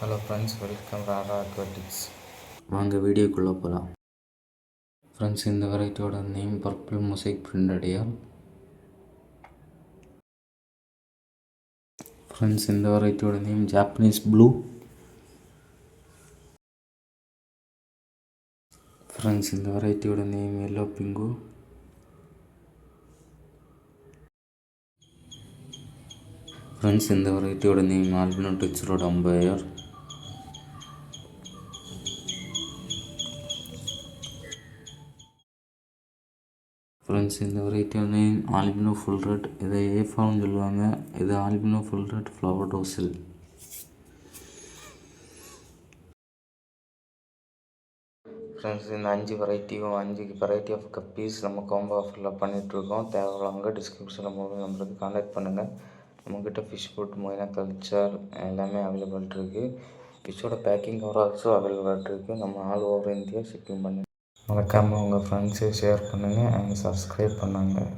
Hello friends, welcome Rara aquatics. வாங்க வீடியோக்குள்ளே போகலாம். ஃப்ரெண்ட்ஸ், இந்த வெரைட்டியோட நேம் பர்பிள் மொசைக் பிரிண்டடியால். ஃப்ரெண்ட்ஸ், இந்த வெரைட்டியோட நேம் ஜாப்பனீஸ் ப்ளூ. ஃப்ரெண்ட்ஸ், இந்த வெரைட்டியோட நேம் எல்லோ பிங்கு. ஃப்ரெண்ட்ஸ், இந்த வெரைட்டியோட நேம் ஆல்பினோ டெக்ஸ்ரோட் அம்பையர். ஃப்ரெண்ட்ஸ், இந்த வெரைட்டியோட நேம் ஆல்பினோ ஃபுல் ரெட். இதை ஏஃபான்னு சொல்லுவாங்க. இது ஆல்பினோ ஃபுல் ரெட் ஃப்ளவர் டோசில். ஃப்ரெண்ட்ஸ், இந்த 5 வெரைட்டி ஆஃப் கப்பீஸ் நம்ம காம்போ ஆஃபரில் பண்ணிகிட்ருக்கோம். தேவையுள்ளவங்க டிஸ்கிரிப்ஷனில் மொபைல் நம்பருக்கு கான்டாக்ட் பண்ணுங்கள். நம்மக்கிட்ட ஃபிஷ் ஃபுட், மொய்னா கல்ச்சர் எல்லாமே அவைலபிள் இருக்குது. ஃபிஷ்ஷோட பேக்கிங் கவர் ஆல்சோ அவைலபிள் இருக்குது. நம்ம ஆல் ஓவர் இந்தியா ஷிப்பிங் பண்ணி மறக்காமல் உங்கள் ஃப்ரெண்ட்ஸு ஷேர் பண்ணுங்கள் அண்ட் சப்ஸ்கிரைப் பண்ணுங்கள்.